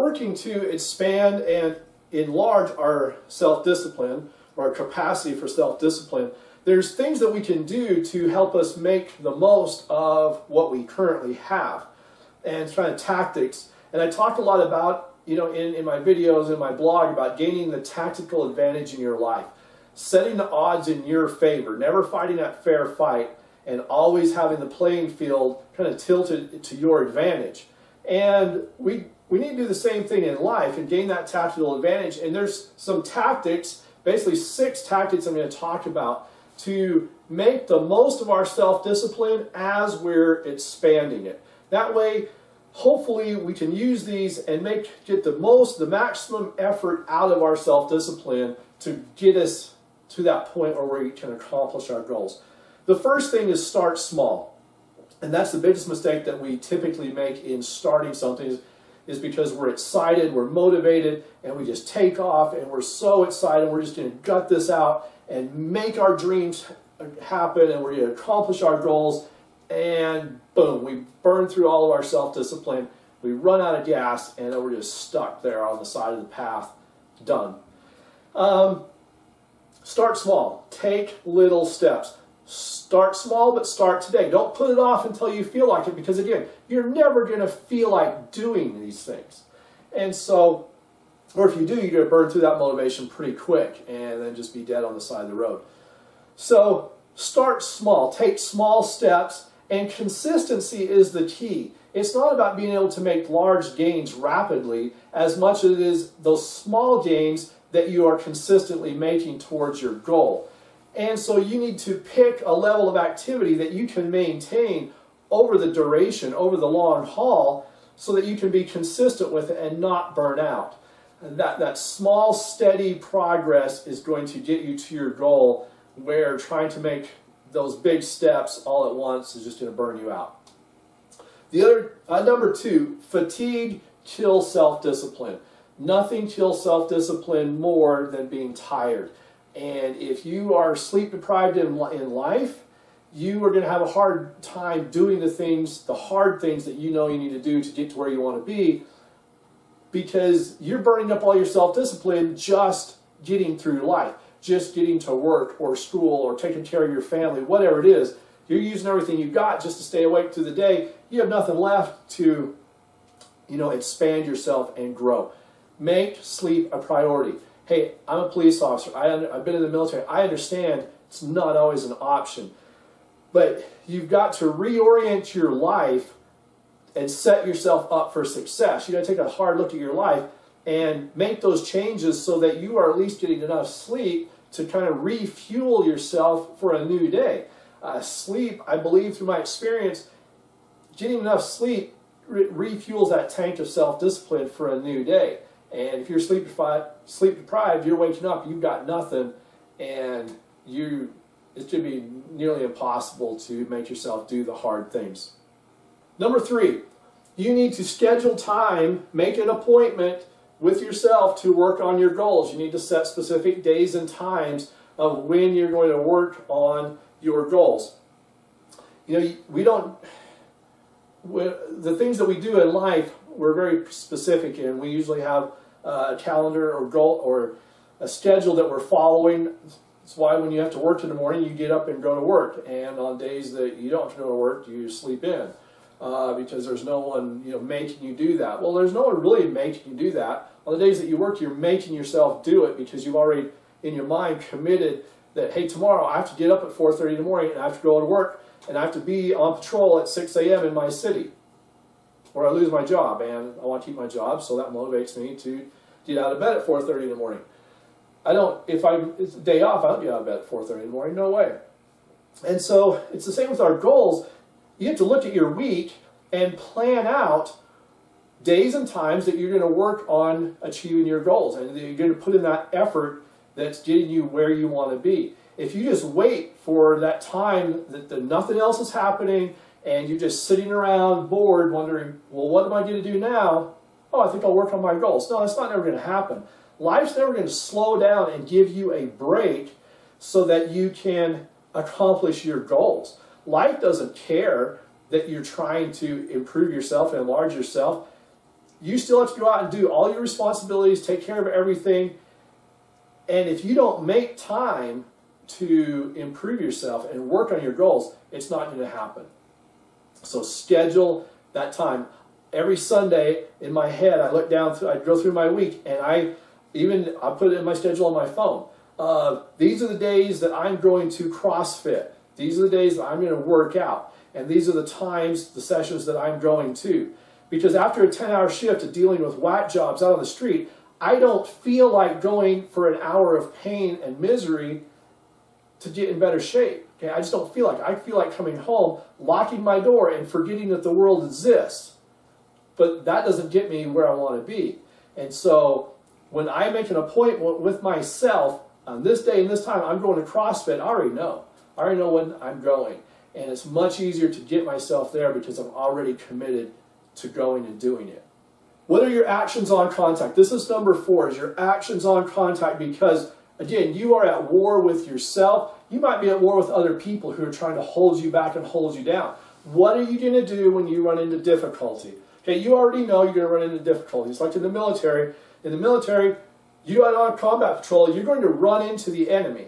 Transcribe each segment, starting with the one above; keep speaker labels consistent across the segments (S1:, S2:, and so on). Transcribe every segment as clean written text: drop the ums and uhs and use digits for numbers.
S1: working to expand and enlarge our self-discipline, or our capacity for self-discipline, there's things that we can do to help us make the most of what we currently have, and kind of tactics. And I talk a lot about, in my videos, in my blog, about gaining the tactical advantage in your life, setting the odds in your favor, never fighting that fair fight, and always having the playing field kind of tilted to your advantage. And we need to do the same thing in life and gain that tactical advantage. And there's some tactics, basically 6 tactics I'm going to talk about, to make the most of our self-discipline as we're expanding it. That way, hopefully, we can use these and get the maximum effort out of our self-discipline to get us to that point where we can accomplish our goals. The first thing is start small. And that's the biggest mistake that we typically make in starting something, is because we're excited, we're motivated, and we just take off, and we're so excited, we're just going to gut this out and make our dreams happen, and we're going to accomplish our goals, and boom, we burn through all of our self-discipline, we run out of gas, and then we're just stuck there on the side of the path, done. Start small. Take little steps. Start small, but start today. Don't put it off until you feel like it, because again, you're never going to feel like doing these things. And so, or if you do, you're going to burn through that motivation pretty quick and then just be dead on the side of the road. So start small. Take small steps, and consistency is the key. It's not about being able to make large gains rapidly as much as it is those small gains that you are consistently making towards your goal. And so you need to pick a level of activity that you can maintain over the duration, over the long haul, so that you can be consistent with it and not burn out. And that small, steady progress is going to get you to your goal, where trying to make those big steps all at once is just going to burn you out. The other, number 2, fatigue kills self-discipline. Nothing kills self-discipline more than being tired. And if you are sleep deprived in life, you are going to have a hard time doing the hard things that you know you need to do to get to where you want to be, because you're burning up all your self-discipline just getting through life, just getting to work or school or taking care of your family, whatever it is. You're using everything you've got just to stay awake through the day. You have nothing left to, expand yourself and grow. Make sleep a priority. Hey, I'm a police officer. I've been in the military. I understand it's not always an option. But you've got to reorient your life and set yourself up for success. You've got to take a hard look at your life and make those changes so that you are at least getting enough sleep to kind of refuel yourself for a new day. Sleep, I believe through my experience, getting enough sleep refuels that tank of self-discipline for a new day. And if you're sleep deprived, you're waking up, you've got nothing, and it's going to be nearly impossible to make yourself do the hard things. Number 3, you need to schedule time, make an appointment with yourself to work on your goals. You need to set specific days and times of when you're going to work on your goals. The things that we do in life, we're very specific in. We usually have a calendar or goal or a schedule that we're following. That's why when you have to work in the morning, you get up and go to work. And on days that you don't have to go to work, you sleep in because there's no one making you do that. Well, there's no one really making you do that. On the days that you work, you're making yourself do it because you've already in your mind committed that, hey, tomorrow I have to get up at 4:30 in the morning and I have to go to work and I have to be on patrol at 6 a.m. in my city, or I lose my job, and I want to keep my job, so that motivates me to get out of bed at 4:30 in the morning. If it's a day off, I don't get out of bed at 4:30 in the morning, no way. And so it's the same with our goals. You have to look at your week and plan out days and times that you're going to work on achieving your goals, and that you're going to put in that effort that's getting you where you want to be. If you just wait for that time that nothing else is happening, and you're just sitting around bored wondering, well, what am I going to do now? Oh, I think I'll work on my goals. No, that's not never going to happen. Life's never going to slow down and give you a break so that you can accomplish your goals. Life doesn't care that you're trying to improve yourself and enlarge yourself. You still have to go out and do all your responsibilities, take care of everything. And if you don't make time to improve yourself and work on your goals, it's not going to happen. So schedule that time. Every Sunday in my head, I look down through, I go through my week, and I put it in my schedule on my phone. These are the days that I'm going to CrossFit. These are the days that I'm going to work out. And these are the times, the sessions that I'm going to. Because after a 10-hour shift of dealing with whack jobs out on the street, I don't feel like going for an hour of pain and misery to get in better shape. Okay, I just don't feel like it. I feel like coming home, locking my door, and forgetting that the world exists. But that doesn't get me where I want to be. And so when I make an appointment with myself, on this day and this time, I'm going to CrossFit, I already know. I already know when I'm going. And it's much easier to get myself there because I'm already committed to going and doing it. What are your actions on contact? This is number 4, is your actions on contact, because, again, you are at war with yourself. You might be at war with other people who are trying to hold you back and hold you down. What are you going to do when you run into difficulty? Okay, you already know you're going to run into difficulties. Like in the military, you are on combat patrol, you're going to run into the enemy.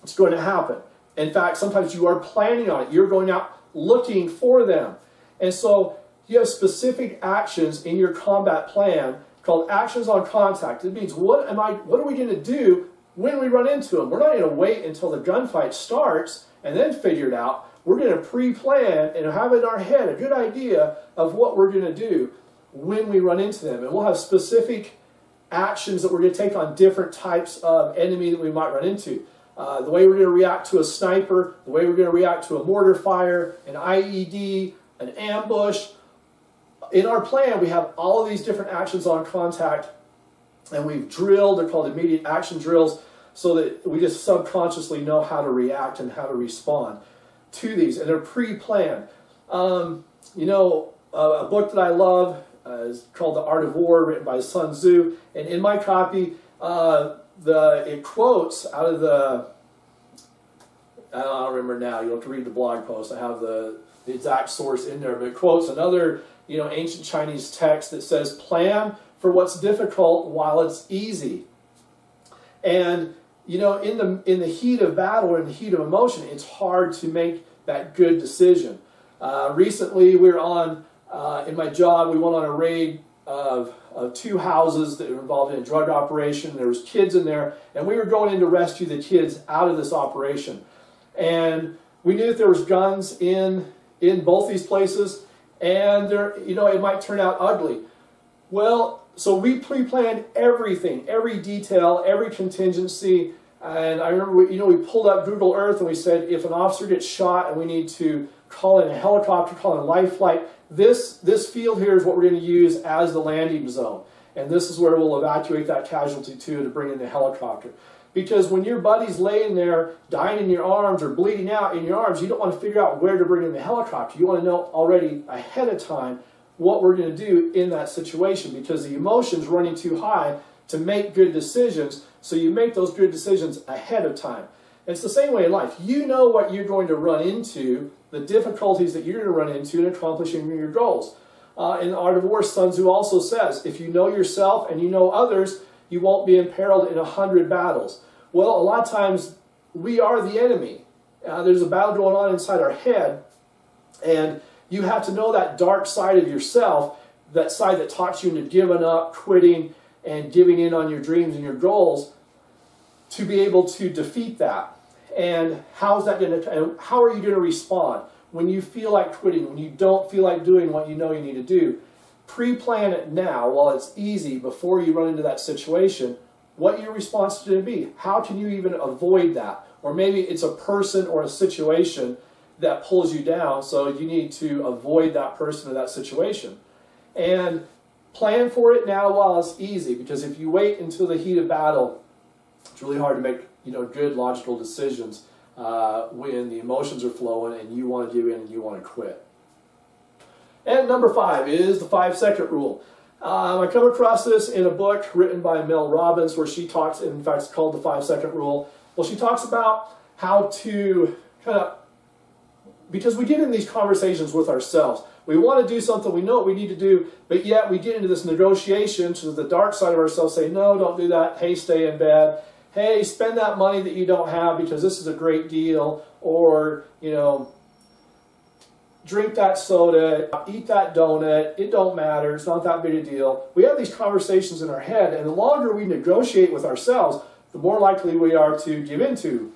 S1: It's going to happen. In fact, sometimes you are planning on it. You're going out looking for them. And so you have specific actions in your combat plan called actions on contact. It means what are we going to do when we run into them? We're not going to wait until the gunfight starts and then figure it out. We're going to pre-plan and have in our head a good idea of what we're going to do when we run into them. And we'll have specific actions that we're going to take on different types of enemy that we might run into. The way we're going to react to a sniper, the way we're going to react to a mortar fire, an IED, an ambush. In our plan, we have all of these different actions on contact, and we've drilled, they're called immediate action drills, so that we just subconsciously know how to react and how to respond to these, and they're pre-planned. A book that I love is called The Art of War, written by Sun Tzu, and in my copy, it quotes out of I don't remember now, you'll have to read the blog post, I have the exact source in there, but it quotes another ancient Chinese text that says, plan for what's difficult while it's easy. And in the heat of battle or in the heat of emotion, it's hard to make that good decision. Recently, we were in my job, we went on a raid of 2 houses that were involved in a drug operation. There was kids in there, and we were going in to rescue the kids out of this operation. And we knew that there was guns in both these places, and it might turn out ugly. Well, so we pre-planned everything, every detail, every contingency. And I remember, we pulled up Google Earth and we said, if an officer gets shot and we need to call in a helicopter, call in a life flight, this field here is what we're going to use as the landing zone. And this is where we'll evacuate that casualty to bring in the helicopter. Because when your buddy's laying there, dying in your arms or bleeding out in your arms, you don't want to figure out where to bring in the helicopter. You want to know already ahead of time what we're going to do in that situation, because the emotion's running too high to make good decisions. So you make those good decisions ahead of time. And it's the same way in life. You know what you're going to run into, the difficulties that you're going to run into in accomplishing your goals. In The Art of War, Sun Tzu also says, if you know yourself and you know others, you won't be imperiled in 100 battles. Well, a lot of times we are the enemy. There's a battle going on inside our head, and you have to know that dark side of yourself, that side that talks you into giving up, quitting, and giving in on your dreams and your goals, to be able to defeat that. And how are you going to respond when you feel like quitting, when you don't feel like doing what you know you need to do? Pre-plan it now while it's easy, before you run into that situation, what your response is going to be. How can you even avoid that? Or maybe it's a person or a situation that pulls you down, so you need to avoid that person or that situation. And plan for it now while it's easy, because if you wait until the heat of battle, it's really hard to make good logical decisions when the emotions are flowing and you want to give in and you want to quit. And number 5 is the 5-second rule. I come across this in a book written by Mel Robbins, where she talks, in fact it's called the 5-second rule. Well, she talks about how to kind of because we get in these conversations with ourselves. We want to do something, we know what we need to do, but yet we get into this negotiation to the dark side of ourselves, say, no, don't do that. Hey, stay in bed. Hey, spend that money that you don't have because this is a great deal. Or, drink that soda, eat that donut. It don't matter. It's not that big a deal. We have these conversations in our head, and the longer we negotiate with ourselves, the more likely we are to give into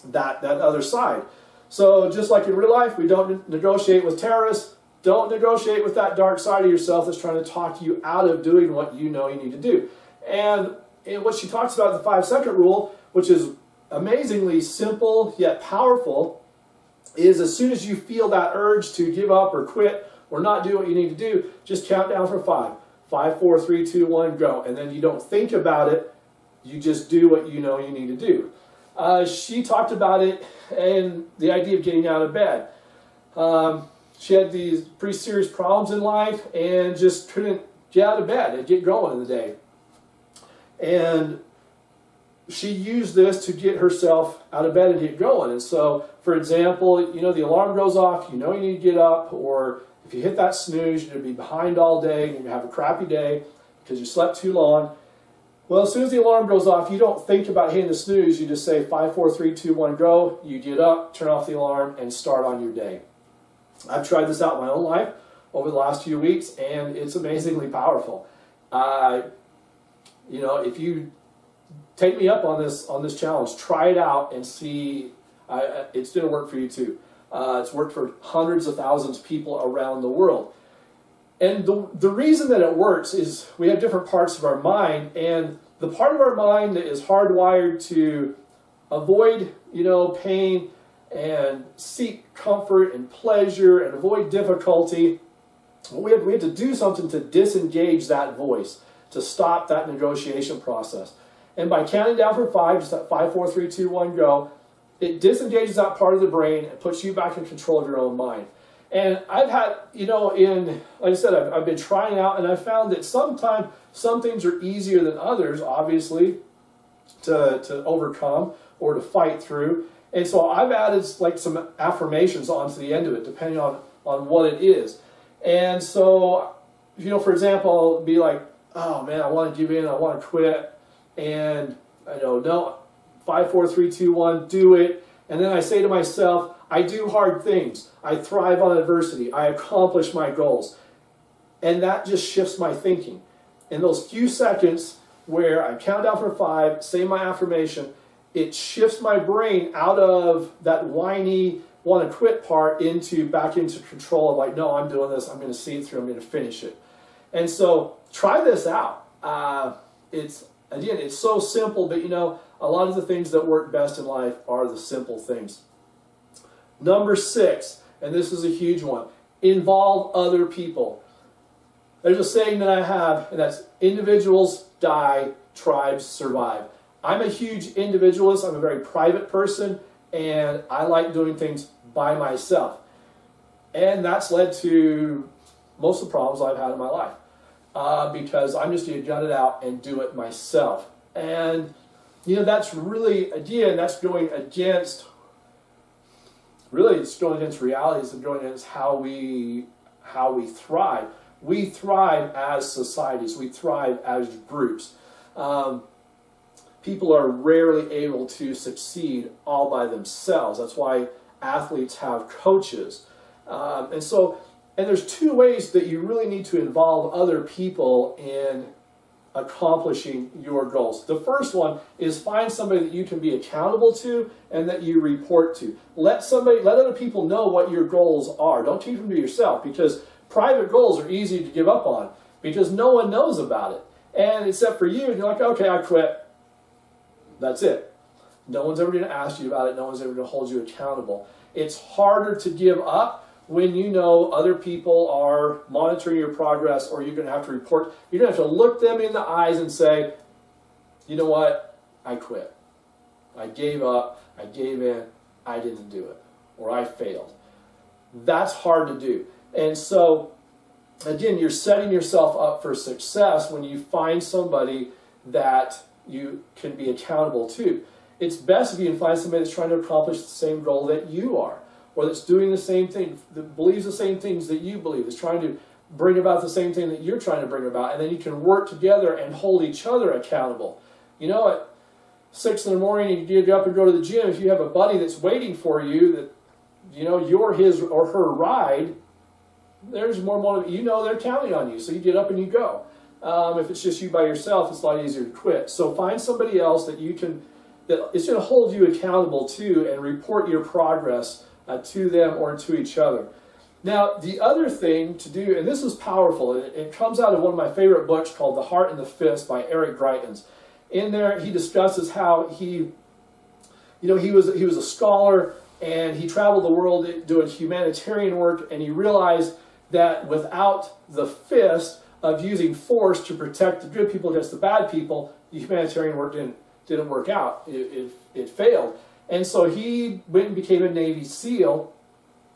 S1: that other side. So just like in real life, we don't negotiate with terrorists. Don't negotiate with that dark side of yourself that's trying to talk you out of doing what you know you need to do. And what she talks about in the 5-second rule, which is amazingly simple yet powerful, is as soon as you feel that urge to give up or quit or not do what you need to do, just count down from 5. 5, 4, 3, 2, 1, go. And then you don't think about it. You just do what you know you need to do. She talked about it and the idea of getting out of bed. She had these pretty serious problems in life and just couldn't get out of bed and get going in the day. And she used this to get herself out of bed and get going. And so, for example, the alarm goes off, you need to get up, or if you hit that snooze, you're going to be behind all day and you're going to have a crappy day because you slept too long. Well, as soon as the alarm goes off, you don't think about hitting the snooze. You just say 5, 4, 3, 2, 1, go. You get up, turn off the alarm, and start on your day. I've tried this out in my own life over the last few weeks, and it's amazingly powerful. If you take me up on this challenge, try it out and see. It's going to work for you too. It's worked for hundreds of thousands of people around the world. And the reason that it works is we have different parts of our mind, and the part of our mind that is hardwired to avoid, pain and seek comfort and pleasure and avoid difficulty. We have to do something to disengage that voice, to stop that negotiation process. And by counting down from 5, just that 5, 4, 3, 2, 1, go, it disengages that part of the brain and puts you back in control of your own mind. And I've had, like I said, I've been trying out, and I found that sometimes some things are easier than others, obviously, to overcome or to fight through. And so I've added like some affirmations onto the end of it, depending on what it is. And so, for example, I'll be like, oh man, I want to give in, I want to quit. And I know, no, 5, 4, 3, 2, 1, do it. And then I say to myself, I do hard things. I thrive on adversity. I accomplish my goals. And that just shifts my thinking. In those few seconds where I count down from 5, say my affirmation, it shifts my brain out of that whiny, want to quit part back into control of like, no, I'm doing this. I'm going to see it through. I'm going to finish it. And so try this out. It's so simple, but a lot of the things that work best in life are the simple things. Number 6, and this is a huge one, involve other people. There's a saying that I have, and that's individuals die, tribes survive. I'm a huge individualist. I'm a very private person, and I like doing things by myself. And that's led to most of the problems I've had in my life. Because I'm just going to gut it out and do it myself. And, that's really, again, that's going against, it's going against realities and going against how we thrive. We thrive as societies. We thrive as groups. People are rarely able to succeed all by themselves. That's why athletes have coaches. And there's 2 ways that you really need to involve other people in accomplishing your goals. The first one is find somebody that you can be accountable to and that you report to. Let other people know what your goals are. Don't keep them to yourself, because private goals are easy to give up on because no one knows about it. And except for you, you're like, okay, I quit. That's it. No one's ever going to ask you about it. No one's ever going to hold you accountable. It's harder to give up when you know other people are monitoring your progress, or you're going to have to report. You're going to have to look them in the eyes and say, you know what? I quit. I gave up. I gave in. I didn't do it. Or I failed. That's hard to do. And so, again, you're setting yourself up for success when you find somebody that you can be accountable to. It's best if you can find somebody that's trying to accomplish the same goal that you are. or that's doing the same thing, that believes the same things that you believe, is trying to bring about the same thing that you're trying to bring about, and then you can work together and hold each other accountable. You know, at 6 in the morning, you get up and go to the gym. If you have a buddy that's waiting for you, that you know you're his or her ride, there's more motivation. You know they're counting on you, so you get up and you go. If it's just you by yourself, it's a lot easier to quit. So find somebody else that you can, that is going to hold you accountable to, and report your progress to them or to each other. Now, the other thing to do, and this is powerful, it comes out of one of my favorite books called The Heart and the Fist by Eric Greitens. In there, he discusses how he was a scholar, and he traveled the world doing humanitarian work, and he realized that without the fist of using force to protect the good people against the bad people, the humanitarian work didn't work out. It failed. And so he went and became a Navy SEAL,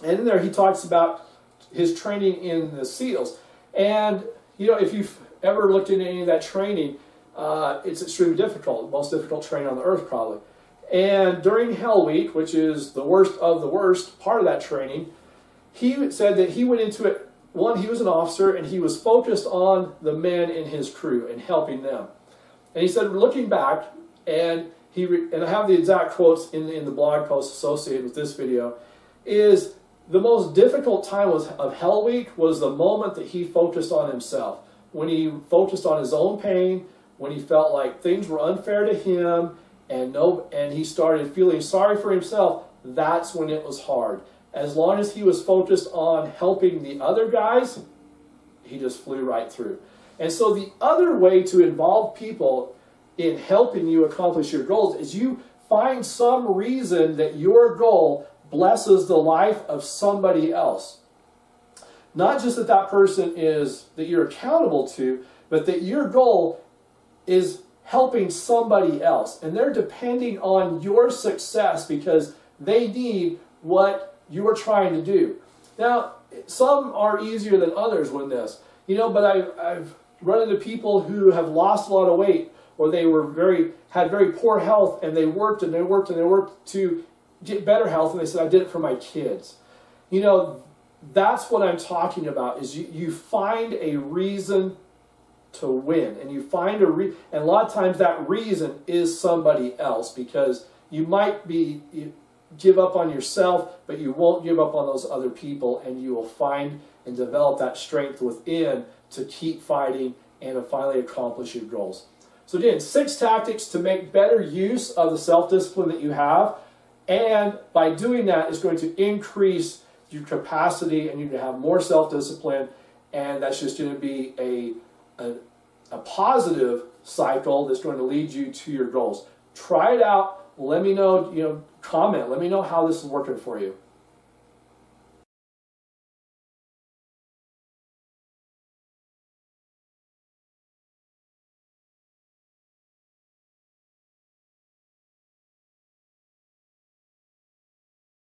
S1: and in there he talks about his training in the SEALs. And you know, if you've ever looked into any of that training, it's extremely difficult, the most difficult training on the earth probably. And during Hell Week, which is the worst of the worst part of that training, he said that he went into it, one, he was an officer, and he was focused on the men in his crew and helping them. And he said, looking back, and I have the exact quotes in the blog post associated with this video, is the most difficult time of Hell Week was the moment that he focused on himself. When he focused on his own pain, when he felt like things were unfair to him, and he started feeling sorry for himself, that's when it was hard. As long as he was focused on helping the other guys, he just flew right through. And so the other way to involve people in helping you accomplish your goals is you find some reason that your goal blesses the life of somebody else. Not just that that person is, that you're accountable to, but that your goal is helping somebody else. And they're depending on your success because they need what you're trying to do. Now, some are easier than others with this. You know, but I've run into people who have lost a lot of weight, or they had very poor health, and they worked and they worked and they worked to get better health, and they said, I did it for my kids. You know, that's what I'm talking about, is you find a reason to win, and you find and a lot of times that reason is somebody else, because you might give up on yourself, but you won't give up on those other people, and you will find and develop that strength within to keep fighting and to finally accomplish your goals. So again, 6 tactics to make better use of the self-discipline that you have, and by doing that, it's going to increase your capacity, and you're going to have more self-discipline, and that's just going to be a positive cycle that's going to lead you to your goals. Try it out. Let me know, comment. Let me know how this is working for you.